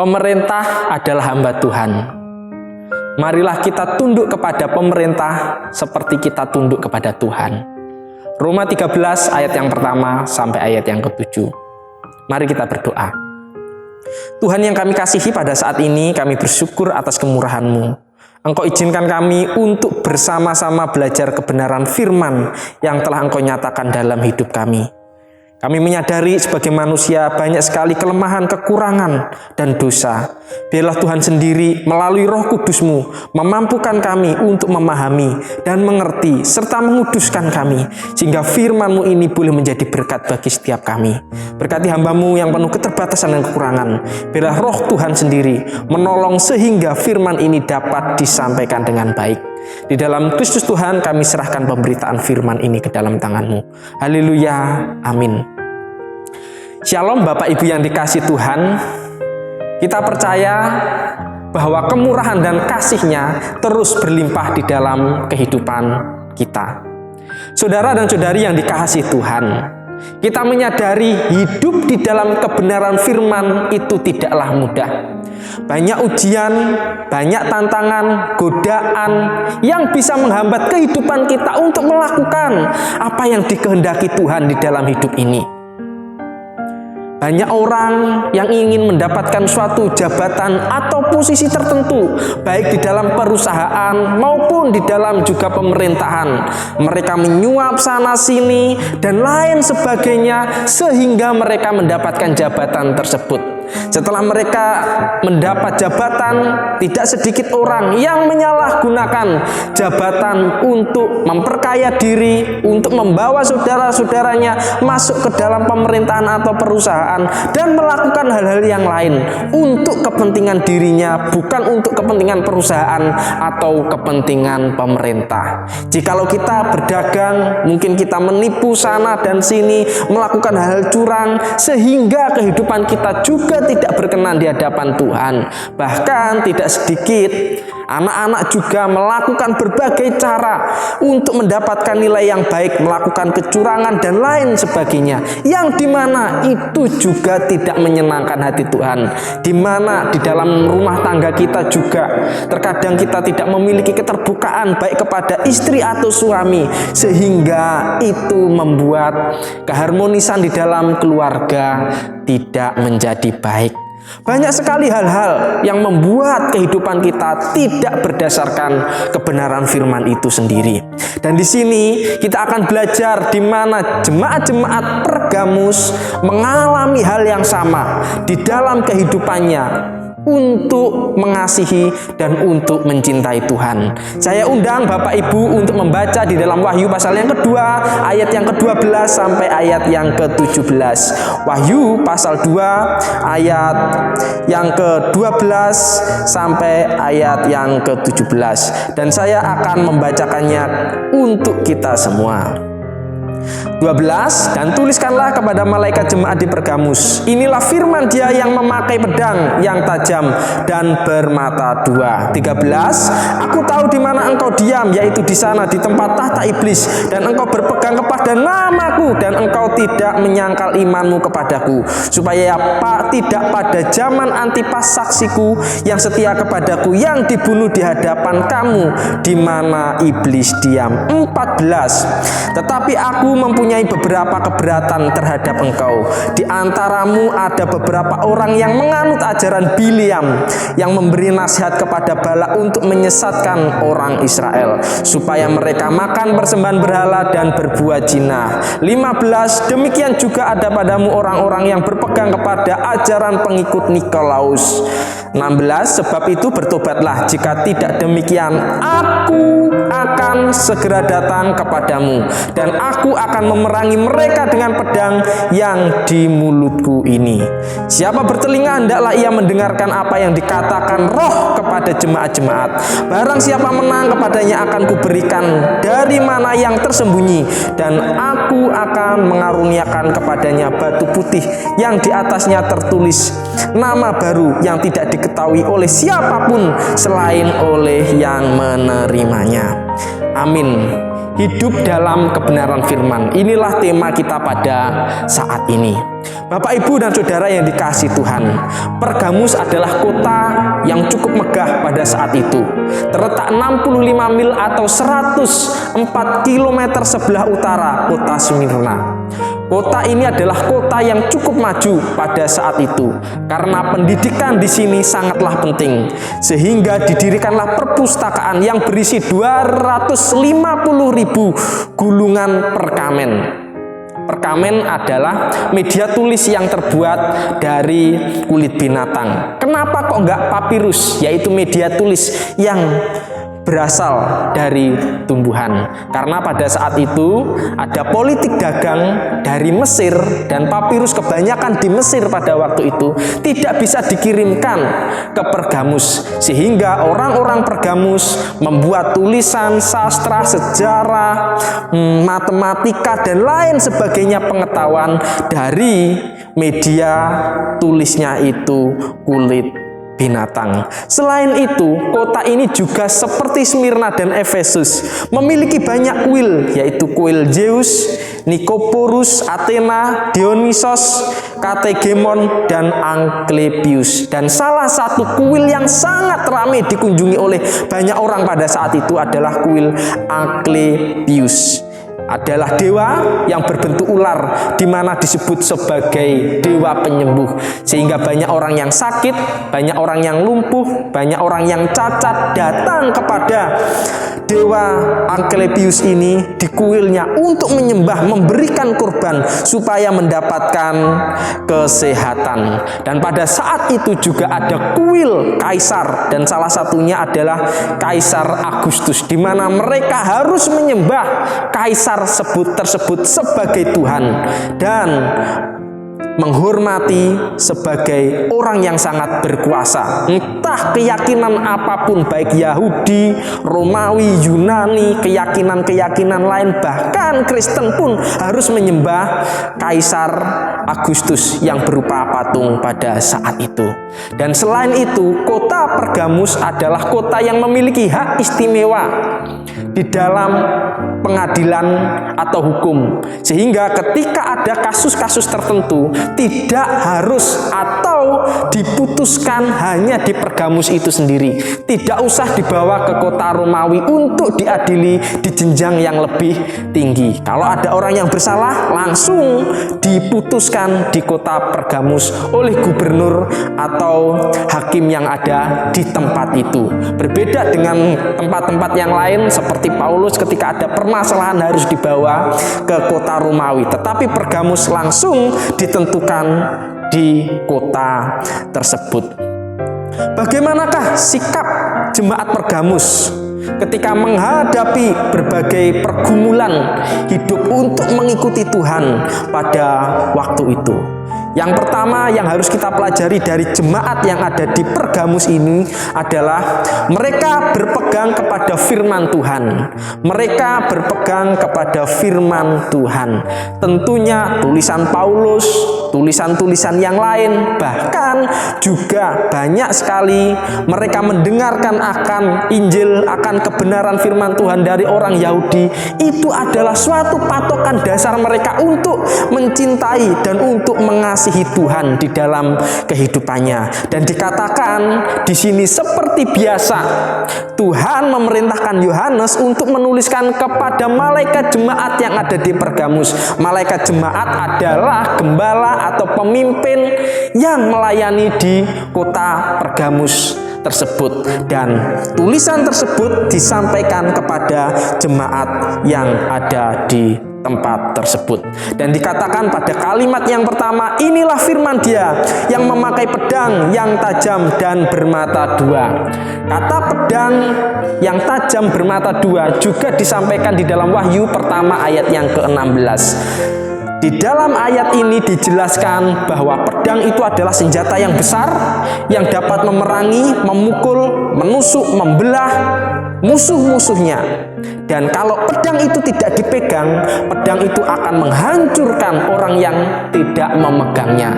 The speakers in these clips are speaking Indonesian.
Pemerintah adalah hamba Tuhan. Marilah kita tunduk kepada pemerintah seperti kita tunduk kepada Tuhan. Roma 13 ayat yang pertama sampai ayat yang ke-7. Mari kita berdoa. Tuhan yang kami kasihi, pada saat ini kami bersyukur atas kemurahan-Mu. Engkau izinkan kami untuk bersama-sama belajar kebenaran firman yang telah Engkau nyatakan dalam hidup kami. Kami menyadari sebagai manusia banyak sekali kelemahan, kekurangan, dan dosa. Biarlah Tuhan sendiri melalui Roh Kudus-Mu memampukan kami untuk memahami dan mengerti serta menguduskan kami, sehingga firman-Mu ini boleh menjadi berkat bagi setiap kami. Berkati hamba-Mu yang penuh keterbatasan dan kekurangan. Biarlah Roh Tuhan sendiri menolong sehingga firman ini dapat disampaikan dengan baik. Di dalam Kristus Tuhan kami serahkan pemberitaan firman ini ke dalam tangan-Mu. Haleluya, amin. Shalom Bapak Ibu yang dikasihi Tuhan. Kita percaya bahwa kemurahan dan kasih-Nya terus berlimpah di dalam kehidupan kita. Saudara dan saudari yang dikasihi Tuhan, kita menyadari hidup di dalam kebenaran firman itu tidaklah mudah. Banyak ujian, banyak tantangan, godaan yang bisa menghambat kehidupan kita untuk melakukan apa yang dikehendaki Tuhan di dalam hidup ini. Banyak orang yang ingin mendapatkan suatu jabatan atau posisi tertentu, baik di dalam perusahaan maupun di dalam juga pemerintahan. Mereka menyuap sana sini dan lain sebagainya sehingga mereka mendapatkan jabatan tersebut. Setelah mereka mendapat jabatan, tidak sedikit orang yang menyalahgunakan jabatan untuk memperkaya diri, untuk membawa saudara-saudaranya masuk ke dalam pemerintahan atau perusahaan dan melakukan hal-hal yang lain untuk kepentingan dirinya, bukan untuk kepentingan perusahaan atau kepentingan pemerintah. Jikalau kita berdagang, mungkin kita menipu sana dan sini, melakukan hal-hal curang sehingga kehidupan kita juga tidak berkenan di hadapan Tuhan. Bahkan tidak sedikit anak-anak juga melakukan berbagai cara untuk mendapatkan nilai yang baik, melakukan kecurangan dan lain sebagainya, yang dimana itu juga tidak menyenangkan hati Tuhan. Dimana di dalam rumah tangga kita juga terkadang kita tidak memiliki keterbukaan baik kepada istri atau suami, sehingga itu membuat keharmonisan di dalam keluarga tidak menjadi baik. Banyak sekali hal-hal yang membuat kehidupan kita tidak berdasarkan kebenaran firman itu sendiri. Dan di sini kita akan belajar di mana jemaat-jemaat Pergamus mengalami hal yang sama di dalam kehidupannya untuk mengasihi dan untuk mencintai Tuhan. Saya undang Bapak Ibu untuk membaca di dalam Wahyu pasal yang kedua, ayat yang ke-12 sampai ayat yang ke-17. Wahyu pasal 2 ayat yang ke-12 sampai ayat yang ke-17. Dan saya akan membacakannya untuk kita semua. 12. Dan tuliskanlah kepada malaikat jemaat di Pergamus, inilah firman Dia yang memakai pedang yang tajam dan bermata dua. 13. Aku tahu di mana engkau diam, yaitu di sana di tempat tahta iblis, dan engkau berpegang kepada namaku, dan engkau tidak menyangkal imanmu kepadaku, supaya tidak pada zaman Antipas saksiku yang setia kepadaku, yang dibunuh di hadapan kamu, di mana iblis diam. 14. Tetapi aku mempunyai beberapa keberatan terhadap engkau. Di antaramu ada beberapa orang yang menganut ajaran Biliam, yang memberi nasihat kepada Balak untuk menyesatkan orang Israel, supaya mereka makan persembahan berhala dan berbuat zina. 15. Demikian juga ada padamu orang-orang yang berpegang kepada ajaran pengikut Nikolaus. 16. Sebab itu bertobatlah, jika tidak demikian aku akan segera datang kepadamu, dan aku akan memerangi mereka dengan pedang yang di mulutku ini. Siapa bertelinga, hendaklah ia mendengarkan apa yang dikatakan Roh kepada jemaat-jemaat. Barang siapa menang, kepadanya akan kuberikan dari mana yang tersembunyi, dan aku akan mengaruniakan kepadanya batu putih yang di atasnya tertulis nama baru yang tidak diketahui oleh siapapun selain oleh yang menerimanya. Amin. hidup dalam kebenaran firman. Inilah tema kita pada saat ini. Bapak, Ibu, dan Saudara yang dikasihi Tuhan, Pergamus adalah kota yang cukup megah pada saat itu. Terletak 65 mil atau 104 km sebelah utara kota Smyrna. Kota ini adalah kota yang cukup maju pada saat itu karena pendidikan di sini sangatlah penting, sehingga didirikanlah perpustakaan yang berisi 250.000 gulungan perkamen. Perkamen adalah media tulis yang terbuat dari kulit binatang. Kenapa kok enggak papirus, yaitu media tulis yang berasal dari tumbuhan? Karena pada saat itu ada politik dagang dari Mesir, dan papirus kebanyakan di Mesir pada waktu itu tidak bisa dikirimkan ke Pergamus, sehingga orang-orang Pergamus membuat tulisan sastra, sejarah, matematika, dan lain sebagainya pengetahuan dari media tulisnya itu kulit binatang. Selain itu, kota ini juga seperti Smyrna dan Efesus memiliki banyak kuil, yaitu kuil Zeus, Nikoporus, Athena, Dionysos, Kategemon, dan Asklepius. Dan salah satu kuil yang sangat ramai dikunjungi oleh banyak orang pada saat itu adalah kuil Asklepius. Adalah dewa yang berbentuk ular, di mana disebut sebagai dewa penyembuh, sehingga banyak orang yang sakit, banyak orang yang lumpuh, banyak orang yang cacat datang kepada dewa Asklepius ini di kuilnya untuk menyembah, memberikan kurban supaya mendapatkan kesehatan. Dan pada saat itu juga ada kuil kaisar, dan salah satunya adalah Kaisar Agustus, di mana mereka harus menyembah kaisar tersebut sebagai Tuhan dan menghormati sebagai orang yang sangat berkuasa. Entah keyakinan apapun, baik Yahudi, Romawi, Yunani, keyakinan-keyakinan lain, bahkan Kristen pun harus menyembah Kaisar Agustus yang berupa patung pada saat itu. Dan selain itu, kota Pergamus adalah kota yang memiliki hak istimewa di dalam pengadilan atau hukum, sehingga ketika ada kasus-kasus tertentu tidak harus atau diputuskan hanya di Pergamus itu sendiri, tidak usah dibawa ke kota Romawi untuk diadili di jenjang yang lebih tinggi. Kalau ada orang yang bersalah, langsung diputuskan di kota Pergamus oleh gubernur atau hakim yang ada di tempat itu. Berbeda dengan tempat-tempat yang lain seperti Paulus, ketika ada permasalahan harus dibawa ke kota Romawi, tetapi Pergamus langsung ditentukan di kota tersebut. Bagaimanakah sikap jemaat Pergamus ketika menghadapi berbagai pergumulan hidup untuk mengikuti Tuhan pada waktu itu? Yang pertama yang harus kita pelajari dari jemaat yang ada di Pergamus ini adalah mereka berpegang kepada firman Tuhan. Mereka berpegang kepada firman Tuhan. Tentunya tulisan Paulus, tulisan-tulisan yang lain, bahkan juga banyak sekali mereka mendengarkan akan Injil, akan kebenaran firman Tuhan dari orang Yahudi. Itu adalah suatu patokan dasar mereka untuk mencintai dan untuk mengasihi Tuhan di dalam kehidupannya. Dan dikatakan di sini seperti biasa, Tuhan memerintahkan Yohanes untuk menuliskan kepada malaikat jemaat yang ada di Pergamus. Malaikat jemaat adalah gembala atau pemimpin yang melayani di kota Pergamus tersebut, dan tulisan tersebut disampaikan kepada jemaat yang ada di tempat tersebut. Dan dikatakan pada kalimat yang pertama, inilah firman Dia yang memakai pedang yang tajam dan bermata dua. Kata pedang yang tajam bermata dua juga disampaikan di dalam Wahyu pertama ayat yang ke-16. Di dalam ayat ini dijelaskan bahwa pedang itu adalah senjata yang besar yang dapat memerangi, memukul, menusuk, membelah musuh-musuhnya. Dan kalau pedang itu tidak dipegang, pedang itu akan menghancurkan orang yang tidak memegangnya.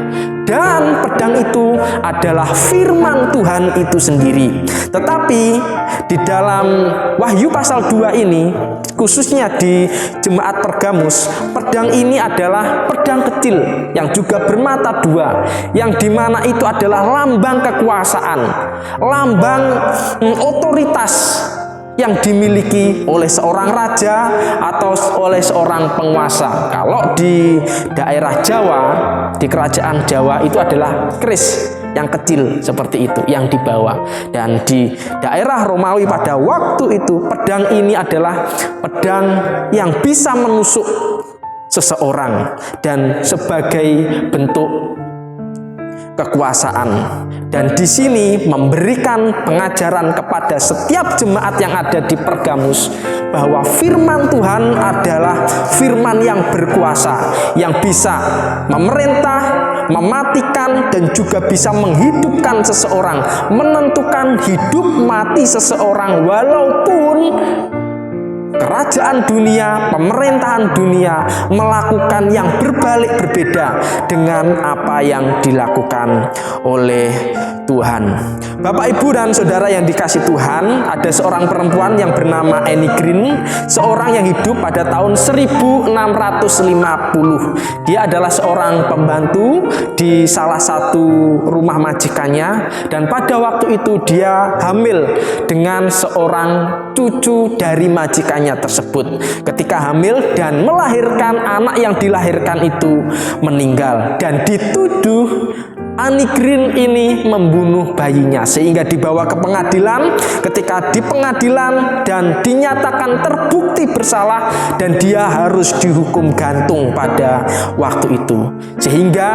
Dan pedang itu adalah firman Tuhan itu sendiri. Tetapi di dalam Wahyu pasal 2 ini, khususnya di jemaat Pergamus, pedang ini adalah pedang kecil yang juga bermata dua, yang dimana itu adalah lambang kekuasaan, lambang otoritas yang dimiliki oleh seorang raja atau oleh seorang penguasa. Kalau di daerah Jawa, di kerajaan Jawa itu adalah keris yang kecil seperti itu yang dibawa. Dan di daerah Romawi pada waktu itu, pedang ini adalah pedang yang bisa menusuk seseorang dan sebagai bentuk kekuasaan. Dan di sini memberikan pengajaran kepada setiap jemaat yang ada di Pergamus bahwa firman Tuhan adalah firman yang berkuasa, yang bisa memerintah, mematikan, dan juga bisa menghidupkan seseorang, menentukan hidup mati seseorang, walaupun kerajaan dunia, pemerintahan dunia melakukan yang berbalik berbeda dengan apa yang dilakukan oleh Tuhan. Bapak, Ibu, dan Saudara yang dikasih Tuhan, ada seorang perempuan yang bernama Annie Green, seorang yang hidup pada tahun 1650. Dia adalah seorang pembantu di salah satu rumah majikannya, dan pada waktu itu dia hamil dengan seorang cucu dari majikannya tersebut. Ketika hamil dan melahirkan, anak yang dilahirkan itu meninggal dan dituduh Annie Green ini membunuh bayinya, sehingga dibawa ke pengadilan. Ketika di pengadilan dan dinyatakan terbukti bersalah, dan dia harus dihukum gantung pada waktu itu, sehingga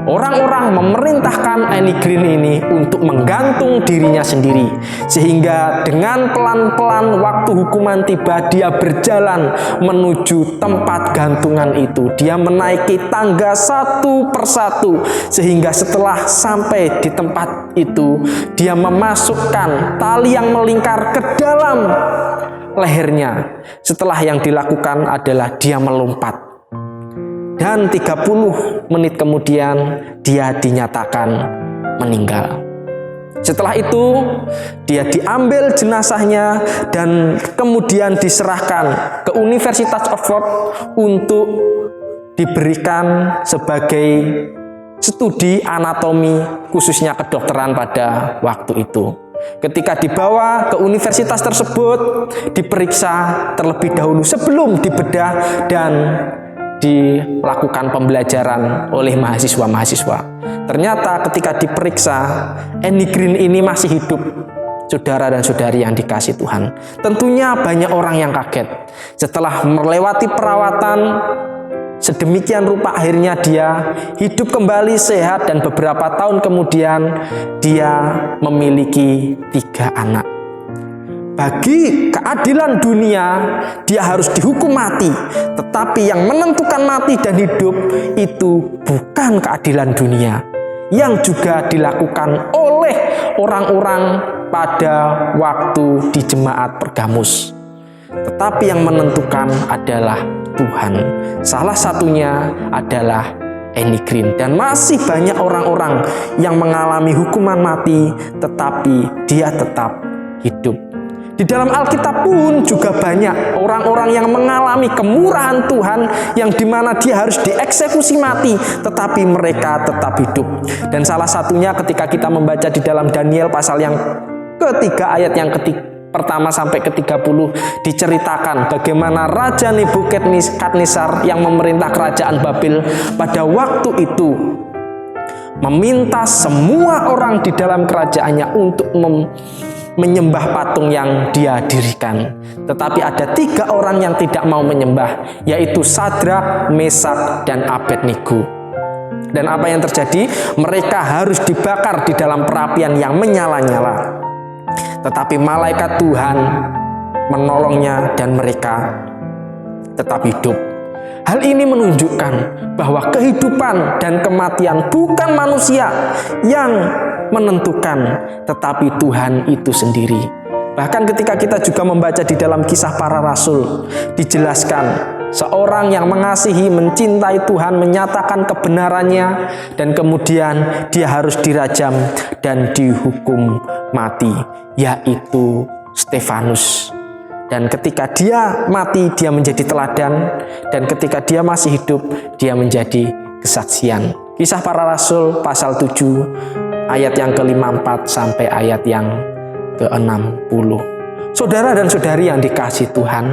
orang-orang memerintahkan Annie Green ini untuk menggantung dirinya sendiri. Sehingga dengan pelan-pelan waktu hukuman tiba, dia berjalan menuju tempat gantungan itu. Dia menaiki tangga satu persatu, sehingga setelah sampai di tempat itu, dia memasukkan tali yang melingkar ke dalam lehernya. Setelah yang dilakukan adalah dia melompat. Dan 30 menit kemudian dia dinyatakan meninggal. Setelah itu dia diambil jenazahnya dan kemudian diserahkan ke Universitas Oxford untuk diberikan sebagai studi anatomi, khususnya kedokteran pada waktu itu. Ketika dibawa ke universitas tersebut, diperiksa terlebih dahulu sebelum dibedah dan dilakukan pembelajaran oleh mahasiswa-mahasiswa. Ternyata ketika diperiksa, Annie Green ini masih hidup. Saudara dan saudari yang dikasih Tuhan, tentunya banyak orang yang kaget. Setelah melewati perawatan sedemikian rupa, akhirnya dia hidup kembali sehat, dan beberapa tahun kemudian dia memiliki 3 anak. Bagi keadilan dunia, dia harus dihukum mati. Tetapi yang menentukan mati dan hidup itu bukan keadilan dunia, yang juga dilakukan oleh orang-orang pada waktu di jemaat Pergamus. Tetapi yang menentukan adalah Tuhan. Salah satunya adalah Annie Green. Dan masih banyak orang-orang yang mengalami hukuman mati, tetapi dia tetap hidup. Di dalam Alkitab pun juga banyak orang-orang yang mengalami kemurahan Tuhan, yang dimana dia harus dieksekusi mati, tetapi mereka tetap hidup. Dan salah satunya ketika kita membaca di dalam Daniel pasal yang ketiga ayat yang pertama sampai ke-30, diceritakan bagaimana Raja Nebukadnezar yang memerintah kerajaan Babel pada waktu itu meminta semua orang di dalam kerajaannya untuk menyembah patung yang dia dirikan. Tetapi ada 3 orang yang tidak mau menyembah, yaitu Sadrak, Mesak, dan Abednego. Dan apa yang terjadi? Mereka harus dibakar di dalam perapian yang menyala-nyala. Tetapi malaikat Tuhan menolongnya dan mereka tetap hidup. Hal ini menunjukkan bahwa kehidupan dan kematian bukan manusia yang menentukan, tetapi Tuhan itu sendiri. Bahkan ketika kita juga membaca di dalam Kisah Para Rasul, dijelaskan seorang yang mengasihi, mencintai Tuhan, menyatakan kebenarannya, dan kemudian dia harus dirajam dan dihukum mati, yaitu Stefanus. Dan ketika dia mati, dia menjadi teladan, dan ketika dia masih hidup, dia menjadi kesaksian. Kisah Para Rasul pasal 7 ayat yang ke-54 sampai ayat yang ke-60. Saudara dan saudari yang dikasihi Tuhan,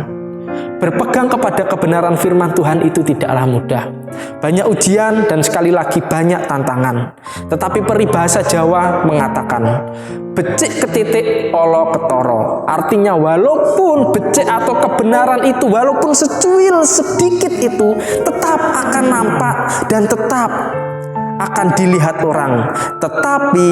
berpegang kepada kebenaran firman Tuhan itu tidaklah mudah. Banyak ujian dan sekali lagi banyak tantangan. Tetapi peribahasa Jawa mengatakan, becik ketitik olo ketoro. Artinya walaupun becik atau kebenaran itu, walaupun secuil sedikit itu, tetap akan nampak dan tetap akan dilihat orang. Tetapi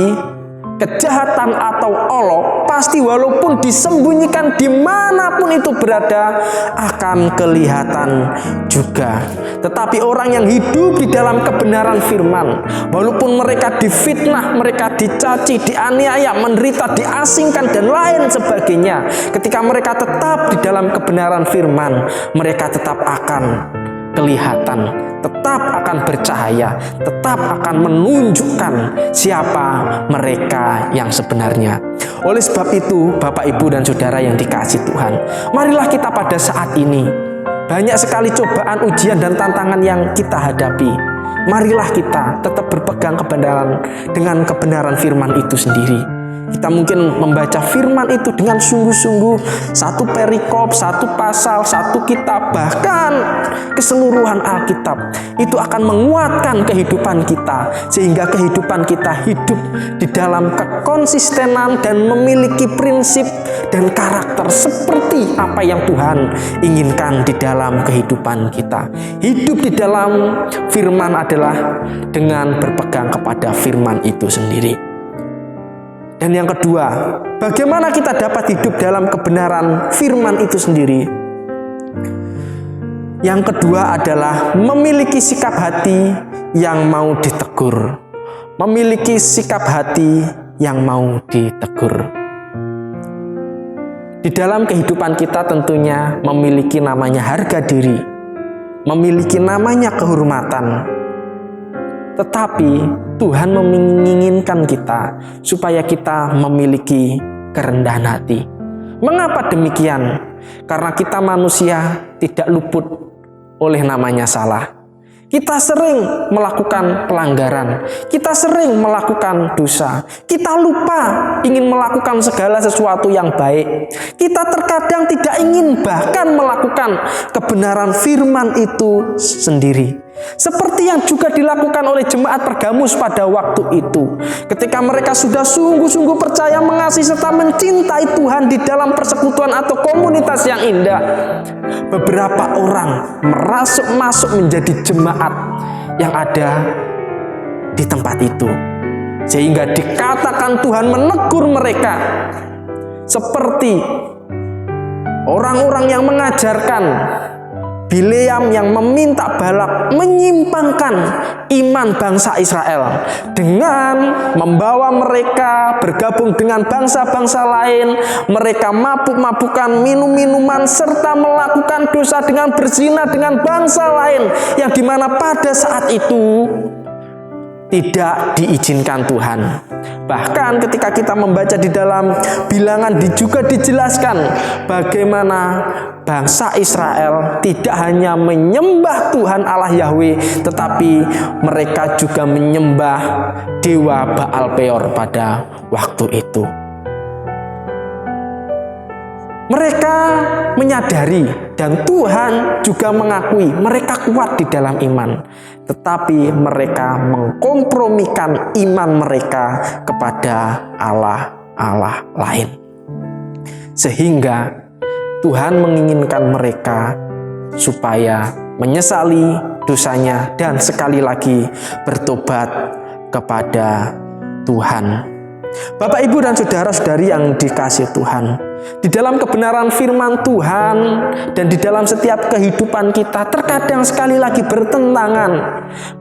kejahatan atau olok pasti walaupun disembunyikan dimanapun itu berada akan kelihatan juga. Tetapi orang yang hidup di dalam kebenaran firman, walaupun mereka difitnah, mereka dicaci, dianiaya, menderita, diasingkan dan lain sebagainya, ketika mereka tetap di dalam kebenaran firman, mereka tetap akan kelihatan, tetap akan bercahaya, tetap akan menunjukkan siapa mereka yang sebenarnya. Oleh sebab itu, Bapak, Ibu, dan Saudara yang dikasihi Tuhan, marilah kita pada saat ini, banyak sekali cobaan, ujian, dan tantangan yang kita hadapi. Marilah kita tetap berpegang kebenaran dengan kebenaran firman itu sendiri. Kita mungkin membaca firman itu dengan sungguh-sungguh, satu perikop, satu pasal, satu kitab, bahkan keseluruhan Alkitab. Itu akan menguatkan kehidupan kita, sehingga kehidupan kita hidup di dalam kekonsistenan dan memiliki prinsip dan karakter seperti apa yang Tuhan inginkan di dalam kehidupan kita. Hidup di dalam firman adalah dengan berpegang kepada firman itu sendiri. Dan yang kedua, bagaimana kita dapat hidup dalam kebenaran firman itu sendiri? Yang kedua adalah memiliki sikap hati yang mau ditegur. Memiliki sikap hati yang mau ditegur. Di dalam kehidupan kita tentunya memiliki namanya harga diri, memiliki namanya kehormatan. Tetapi Tuhan menginginkan kita supaya kita memiliki kerendahan hati. Mengapa demikian? Karena kita manusia tidak luput oleh namanya salah. Kita sering melakukan pelanggaran, kita sering melakukan dosa, kita lupa ingin melakukan segala sesuatu yang baik. Kita terkadang tidak ingin bahkan melakukan kebenaran firman itu sendiri. Seperti yang juga dilakukan oleh jemaat Pergamus pada waktu itu. Ketika mereka sudah sungguh-sungguh percaya, mengasihi, serta mencintai Tuhan di dalam persekutuan atau komunitas yang indah, beberapa orang masuk menjadi jemaat yang ada di tempat itu. Sehingga dikatakan Tuhan menegur mereka. Seperti orang-orang yang mengajarkan, Bileam yang meminta Balak menyimpangkan iman bangsa Israel dengan membawa mereka bergabung dengan bangsa-bangsa lain. Mereka mabuk-mabukan, minum-minuman, serta melakukan dosa dengan berzina dengan bangsa lain, yang dimana pada saat itu tidak diizinkan Tuhan. Bahkan ketika kita membaca di dalam Bilangan juga dijelaskan bagaimana bangsa Israel tidak hanya menyembah Tuhan Allah Yahweh, tetapi mereka juga menyembah dewa Baal Peor pada waktu itu. Mereka menyadari dan Tuhan juga mengakui mereka kuat di dalam iman, tetapi mereka mengkompromikan iman mereka kepada Allah lain. Sehingga Tuhan menginginkan mereka supaya menyesali dosanya dan sekali lagi bertobat kepada Tuhan. Bapak, Ibu, dan saudara-saudari yang dikasihi Tuhan, di dalam kebenaran firman Tuhan dan di dalam setiap kehidupan kita terkadang sekali lagi bertentangan.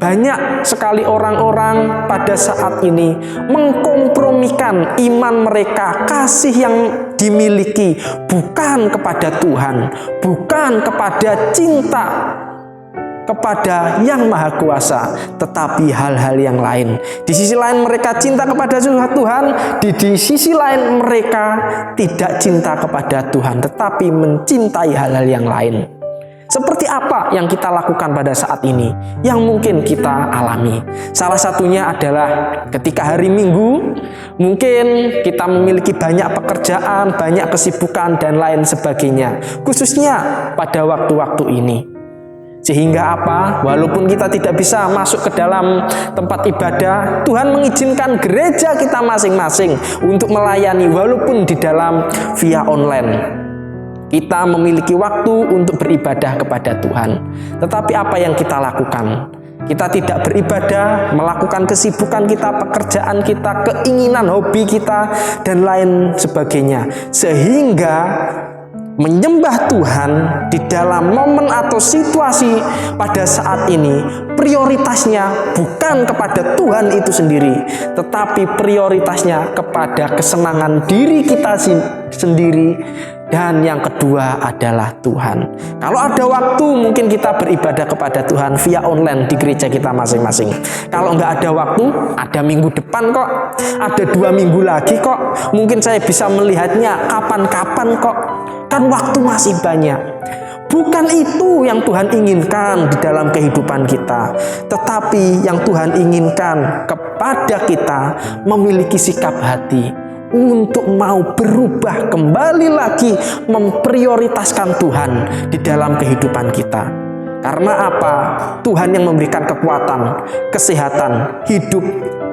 Banyak sekali orang-orang pada saat ini mengkompromikan iman mereka, kasih yang dimiliki bukan kepada Tuhan, bukan kepada cinta kepada Yang Maha Kuasa, tetapi hal-hal yang lain. Di sisi lain mereka cinta kepada Tuhan, di sisi lain mereka tidak cinta kepada Tuhan, tetapi mencintai hal-hal yang lain. Seperti apa yang kita lakukan pada saat ini, yang mungkin kita alami? Salah satunya adalah ketika hari Minggu, mungkin kita memiliki banyak pekerjaan, banyak kesibukan, dan lain sebagainya, khususnya pada waktu-waktu ini. Sehingga apa? Walaupun kita tidak bisa masuk ke dalam tempat ibadah, Tuhan mengizinkan gereja kita masing-masing untuk melayani walaupun di dalam via online. Kita memiliki waktu untuk beribadah kepada Tuhan. Tetapi apa yang kita lakukan? Kita tidak beribadah, melakukan kesibukan kita, pekerjaan kita, keinginan, hobi kita, dan lain sebagainya. Sehingga menyembah Tuhan di dalam momen atau situasi pada saat ini prioritasnya bukan kepada Tuhan itu sendiri, tetapi prioritasnya kepada kesenangan diri kita sendiri, dan yang kedua adalah Tuhan. Kalau ada waktu mungkin kita beribadah kepada Tuhan via online di gereja kita masing-masing. Kalau nggak ada waktu, ada minggu depan kok, ada 2 minggu lagi kok, mungkin saya bisa melihatnya kapan-kapan kok. Kan waktu masih banyak. Bukan itu yang Tuhan inginkan di dalam kehidupan kita, tetapi yang Tuhan inginkan kepada kita memiliki sikap hati untuk mau berubah kembali lagi, memprioritaskan Tuhan di dalam kehidupan kita. Karena apa? Tuhan yang memberikan kekuatan, kesehatan, hidup,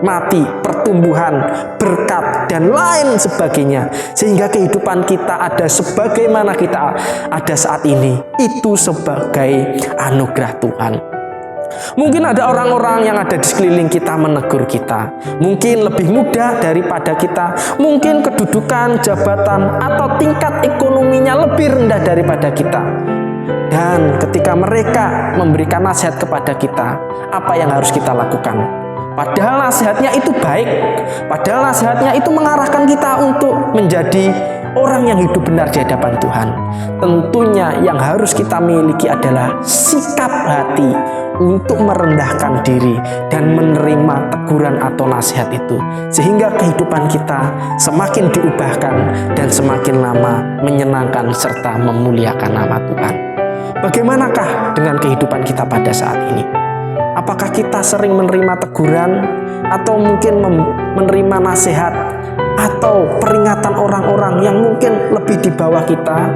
mati, pertumbuhan, berkat, dan lain sebagainya. Sehingga kehidupan kita ada sebagaimana kita ada saat ini, itu sebagai anugerah Tuhan. Mungkin ada orang-orang yang ada di sekeliling kita menegur kita, mungkin lebih muda daripada kita, mungkin kedudukan, jabatan, atau tingkat ekonominya lebih rendah daripada kita. Dan ketika mereka memberikan nasihat kepada kita, apa yang harus kita lakukan? Padahal nasihatnya itu baik, padahal nasihatnya itu mengarahkan kita untuk menjadi orang yang hidup benar di hadapan Tuhan. Tentunya yang harus kita miliki adalah sikap hati untuk merendahkan diri dan menerima teguran atau nasihat itu, sehingga kehidupan kita semakin diubahkan dan semakin lama menyenangkan serta memuliakan nama Tuhan. Bagaimanakah dengan kehidupan kita pada saat ini? Apakah kita sering menerima teguran, atau mungkin menerima nasihat atau peringatan orang-orang yang mungkin lebih di bawah kita?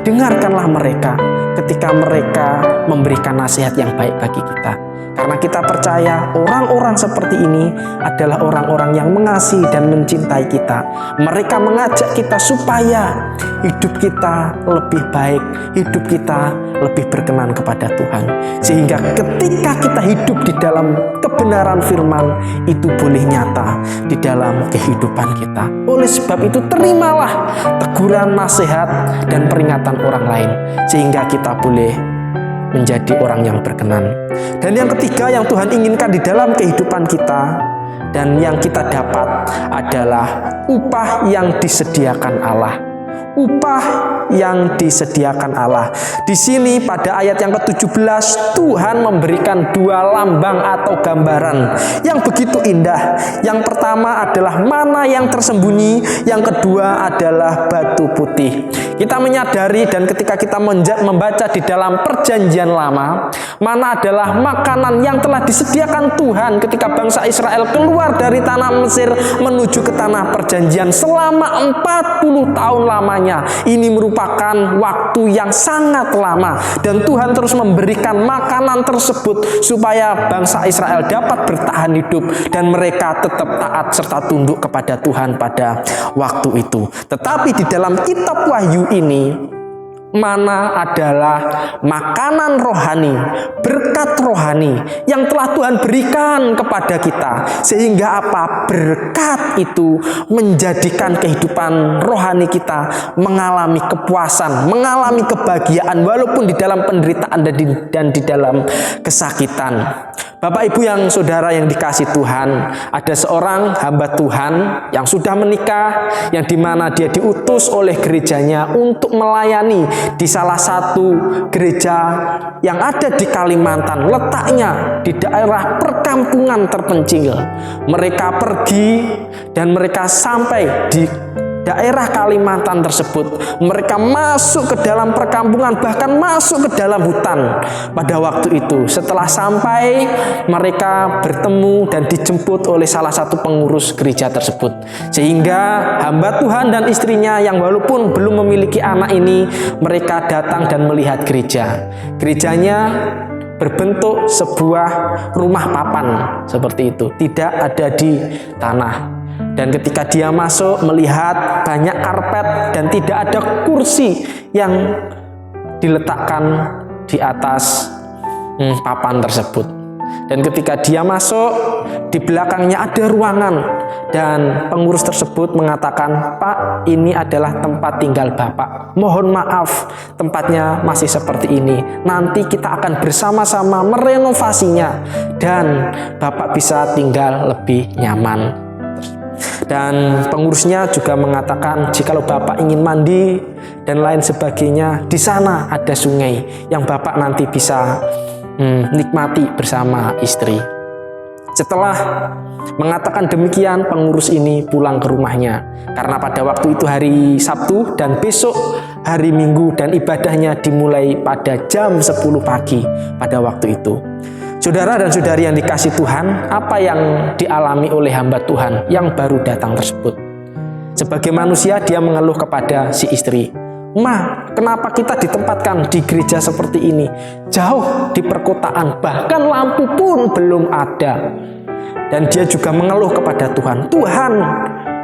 Dengarkanlah mereka ketika mereka memberikan nasihat yang baik bagi kita. Karena kita percaya orang-orang seperti ini adalah orang-orang yang mengasihi dan mencintai kita. Mereka mengajak kita supaya hidup kita lebih baik, hidup kita lebih berkenan kepada Tuhan. Sehingga ketika kita hidup di dalam kebenaran firman, itu boleh nyata di dalam kehidupan kita. Oleh sebab itu, terimalah teguran, nasihat, dan peringatan orang lain, sehingga kita boleh menjadi orang yang berkenan. Dan yang ketiga yang Tuhan inginkan di dalam kehidupan kita dan yang kita dapat adalah upah yang disediakan Allah. Upah yang disediakan Allah. Di sini pada ayat yang ke-17 Tuhan memberikan 2 lambang atau gambaran yang begitu indah. Yang pertama adalah mana yang tersembunyi, yang kedua adalah batu putih. Kita menyadari dan ketika kita membaca di dalam perjanjian lama, mana adalah makanan yang telah disediakan Tuhan ketika bangsa Israel keluar dari tanah Mesir menuju ke tanah perjanjian selama 40 tahun lamanya. Ini merupakan waktu yang sangat lama dan Tuhan terus memberikan makanan tersebut supaya bangsa Israel dapat bertahan hidup dan mereka tetap taat serta tunduk kepada Tuhan pada waktu itu. Tetapi di dalam kitab Wahyu ini, Mana adalah makanan rohani, berkat rohani yang telah Tuhan berikan kepada kita. Sehingga apa? Berkat itu menjadikan kehidupan rohani kita mengalami kepuasan, mengalami kebahagiaan walaupun di dalam penderitaan dan di dalam kesakitan. Bapak Ibu yang saudara yang dikasih Tuhan, ada seorang hamba Tuhan yang sudah menikah, yang dimana dia diutus oleh gerejanya untuk melayani di salah satu gereja yang ada di Kalimantan, letaknya di daerah perkampungan terpencil. Mereka pergi dan mereka sampai di daerah Kalimantan tersebut. Mereka masuk ke dalam perkampungan, bahkan masuk ke dalam hutan. Pada waktu itu, setelah sampai, mereka bertemu dan dijemput oleh salah satu pengurus gereja tersebut. Sehingga hamba Tuhan dan istrinya yang walaupun belum memiliki anak ini, mereka datang dan melihat gereja. Gerejanya berbentuk sebuah rumah papan seperti itu, tidak ada di tanah. Dan ketika dia masuk, melihat banyak karpet dan tidak ada kursi yang diletakkan di atas papan tersebut. Dan ketika dia masuk, di belakangnya ada ruangan. Dan pengurus tersebut mengatakan, "Pak, ini adalah tempat tinggal Bapak. Mohon maaf, tempatnya masih seperti ini. Nanti kita akan bersama-sama merenovasinya. Dan Bapak bisa tinggal lebih nyaman." Dan pengurusnya juga mengatakan, jikalau Bapak ingin mandi dan lain sebagainya, di sana ada sungai yang Bapak nanti bisa nikmati bersama istri. Setelah mengatakan demikian, pengurus ini pulang ke rumahnya. Karena pada waktu itu hari Sabtu dan besok hari Minggu, dan ibadahnya dimulai pada jam 10 pagi pada waktu itu. Saudara dan saudari yang dikasih Tuhan, apa yang dialami oleh hamba Tuhan yang baru datang tersebut? Sebagai manusia, dia mengeluh kepada si istri, "Ma, kenapa kita ditempatkan di gereja seperti ini? Jauh di perkotaan, bahkan lampu pun belum ada." Dan dia juga mengeluh kepada Tuhan, "Tuhan,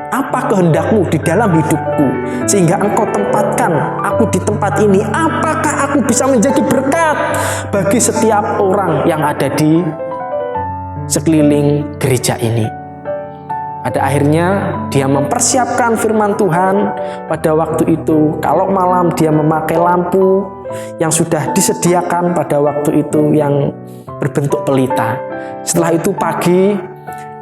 apa kehendak-Mu di dalam hidupku sehingga Engkau tempatkan aku di tempat ini? Apakah aku bisa menjadi berkat bagi setiap orang yang ada di sekeliling gereja ini?" Pada akhirnya dia mempersiapkan firman Tuhan. Pada waktu itu, kalau malam dia memakai lampu yang sudah disediakan pada waktu itu yang berbentuk pelita. Setelah itu pagi,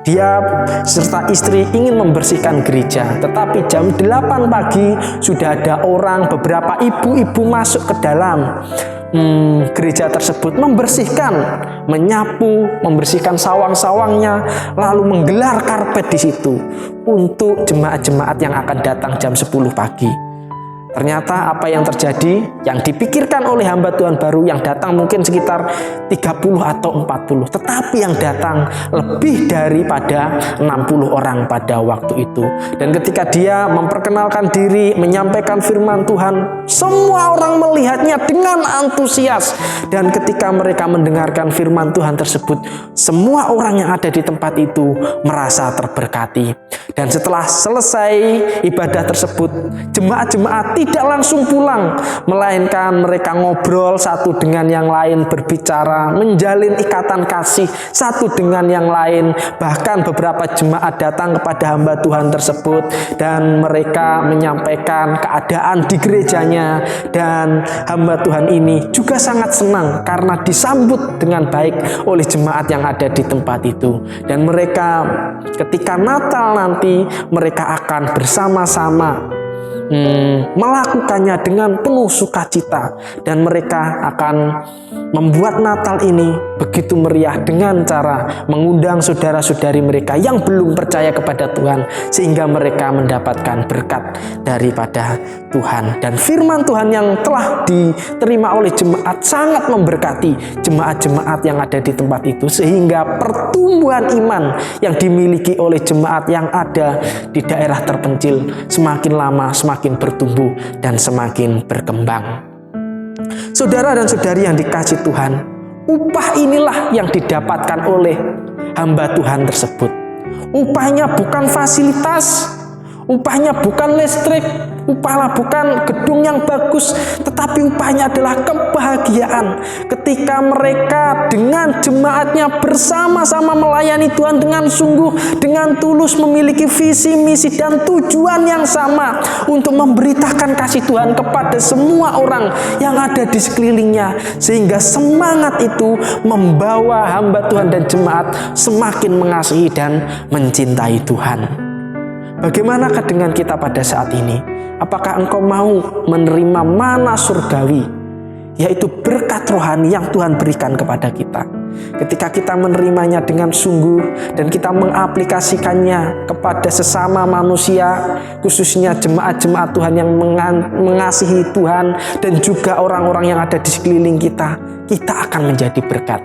dia serta istri ingin membersihkan gereja, tetapi jam 8 pagi sudah ada orang, beberapa ibu-ibu masuk ke dalam gereja tersebut, membersihkan, menyapu, membersihkan sawang-sawangnya, lalu menggelar karpet di situ untuk jemaat-jemaat yang akan datang jam 10 pagi. Ternyata apa yang terjadi, yang dipikirkan oleh hamba Tuhan baru yang datang mungkin sekitar 30 atau 40, tetapi yang datang lebih daripada 60 orang pada waktu itu. Dan ketika dia memperkenalkan diri, menyampaikan firman Tuhan, semua orang melihatnya dengan antusias. Dan ketika mereka mendengarkan firman Tuhan tersebut, semua orang yang ada di tempat itu merasa terberkati. Dan setelah selesai ibadah tersebut, jemaat-jemaat tidak langsung pulang, melainkan mereka ngobrol satu dengan yang lain, berbicara, menjalin ikatan kasih satu dengan yang lain. Bahkan beberapa jemaat datang kepada hamba Tuhan tersebut dan mereka menyampaikan keadaan di gerejanya, dan hamba Tuhan ini juga sangat senang karena disambut dengan baik oleh jemaat yang ada di tempat itu. Dan mereka ketika Natal nanti mereka akan bersama-sama melakukannya dengan penuh sukacita, dan mereka akan membuat Natal ini begitu meriah dengan cara mengundang saudara-saudari mereka yang belum percaya kepada Tuhan, sehingga mereka mendapatkan berkat daripada Tuhan. Dan firman Tuhan yang telah diterima oleh jemaat sangat memberkati jemaat-jemaat yang ada di tempat itu, sehingga pertumbuhan iman yang dimiliki oleh jemaat yang ada di daerah terpencil semakin lama semakin bertumbuh dan semakin berkembang. Saudara dan saudari yang dikasih Tuhan, upah inilah yang didapatkan oleh hamba Tuhan tersebut. Upahnya bukan fasilitas, Upahnya bukan listrik, upahnya bukan gedung yang bagus, tetapi upahnya adalah kebahagiaan ketika mereka dengan jemaatnya bersama-sama melayani Tuhan dengan sungguh, dengan tulus, memiliki visi, misi, dan tujuan yang sama untuk memberitakan kasih Tuhan kepada semua orang yang ada di sekelilingnya, sehingga semangat itu membawa hamba Tuhan dan jemaat semakin mengasihi dan mencintai Tuhan. Bagaimanakah dengan kita pada saat ini? Apakah engkau mau menerima mana surgawi, yaitu berkat rohani yang Tuhan berikan kepada kita? Ketika kita menerimanya dengan sungguh dan kita mengaplikasikannya kepada sesama manusia, khususnya jemaat-jemaat Tuhan yang mengasihi Tuhan dan juga orang-orang yang ada di sekeliling kita, kita akan menjadi berkat.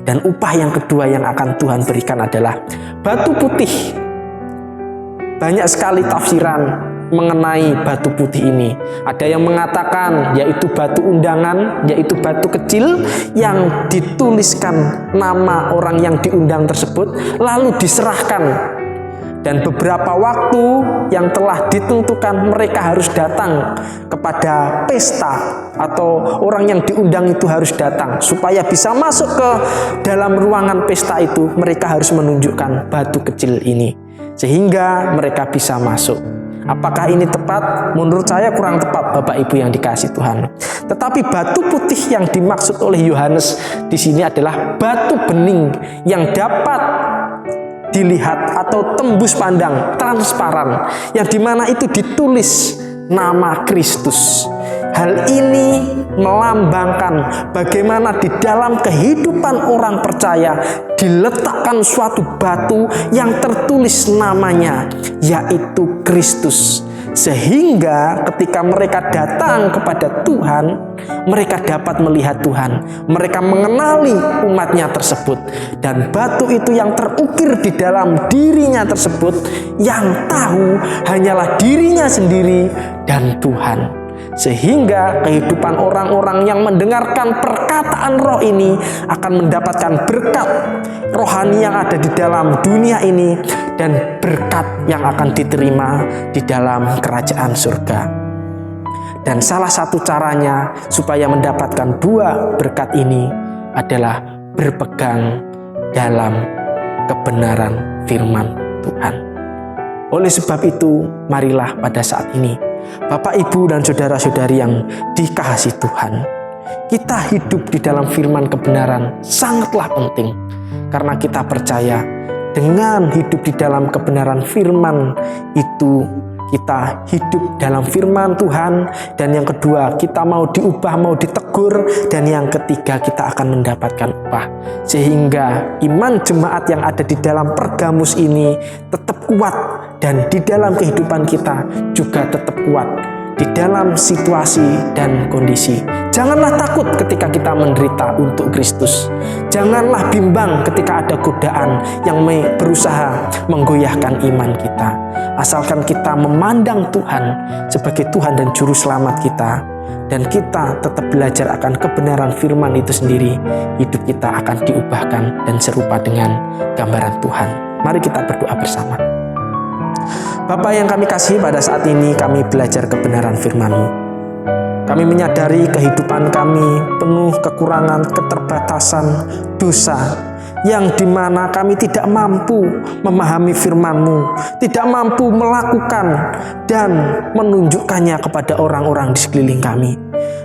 Dan upah yang kedua yang akan Tuhan berikan adalah batu putih. Banyak sekali tafsiran mengenai batu putih ini. Ada yang mengatakan yaitu batu undangan, yaitu batu kecil yang dituliskan nama orang yang diundang tersebut lalu diserahkan. Dan beberapa waktu yang telah ditentukan mereka harus datang kepada pesta, atau orang yang diundang itu harus datang. Supaya bisa masuk ke dalam ruangan pesta itu, mereka harus menunjukkan batu kecil ini, sehingga mereka bisa masuk. Apakah ini tepat? Menurut saya kurang tepat, Bapak Ibu yang dikasihi Tuhan. Tetapi batu putih yang dimaksud oleh Yohanes di sini adalah batu bening yang dapat dilihat atau tembus pandang, transparan, yang dimana itu ditulis nama Kristus. Hal ini melambangkan bagaimana di dalam kehidupan orang percaya diletakkan suatu batu yang tertulis namanya, yaitu Kristus. Sehingga ketika mereka datang kepada Tuhan, mereka dapat melihat Tuhan, mereka mengenali umatnya tersebut, dan batu itu yang terukir di dalam dirinya tersebut, yang tahu hanyalah dirinya sendiri dan Tuhan. Sehingga kehidupan orang-orang yang mendengarkan perkataan roh ini akan mendapatkan berkat rohani yang ada di dalam dunia ini dan berkat yang akan diterima di dalam kerajaan surga. Dan salah satu caranya supaya mendapatkan dua berkat ini adalah berpegang dalam kebenaran firman Tuhan. Oleh sebab itu, marilah pada saat ini, Bapak, Ibu, dan saudara-saudari yang dikasihi Tuhan, kita hidup di dalam firman kebenaran sangatlah penting. Karena kita percaya dengan hidup di dalam kebenaran firman itu, kita hidup dalam firman Tuhan. Dan yang kedua, kita mau diubah, mau ditegur. Dan yang ketiga, kita akan mendapatkan upah. Sehingga iman jemaat yang ada di dalam Pergamus ini tetap kuat. Dan di dalam kehidupan kita juga tetap kuat di dalam situasi dan kondisi. Janganlah takut ketika kita menderita untuk Kristus. Janganlah bimbang ketika ada godaan yang berusaha menggoyahkan iman kita. Asalkan kita memandang Tuhan sebagai Tuhan dan Juru Selamat kita, dan kita tetap belajar akan kebenaran firman itu sendiri, hidup kita akan diubahkan dan serupa dengan gambaran Tuhan. Mari kita berdoa bersama. Bapa yang kami kasihi, pada saat ini kami belajar kebenaran firman-Mu. Kami menyadari kehidupan kami penuh kekurangan, keterbatasan, dosa, yang dimana kami tidak mampu memahami firman-Mu, tidak mampu melakukan dan menunjukkannya kepada orang-orang di sekeliling kami.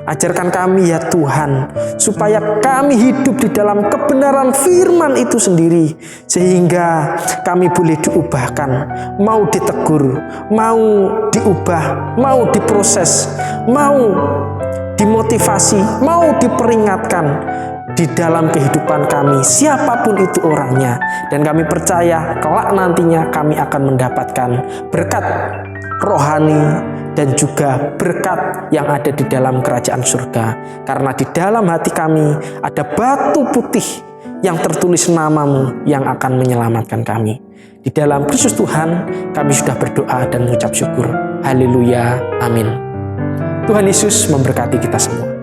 Ajarkan kami ya Tuhan, supaya kami hidup di dalam kebenaran firman itu sendiri, sehingga kami boleh diubahkan, mau ditegur, mau diubah, mau diproses, mau dimotivasi, mau diperingatkan di dalam kehidupan kami, siapapun itu orangnya. Dan kami percaya kelak nantinya kami akan mendapatkan berkat rohani dan juga berkat yang ada di dalam kerajaan surga. Karena di dalam hati kami ada batu putih yang tertulis nama-Mu yang akan menyelamatkan kami. Di dalam Kristus Tuhan kami sudah berdoa dan mengucap syukur. Haleluya, amin. Tuhan Yesus memberkati kita semua.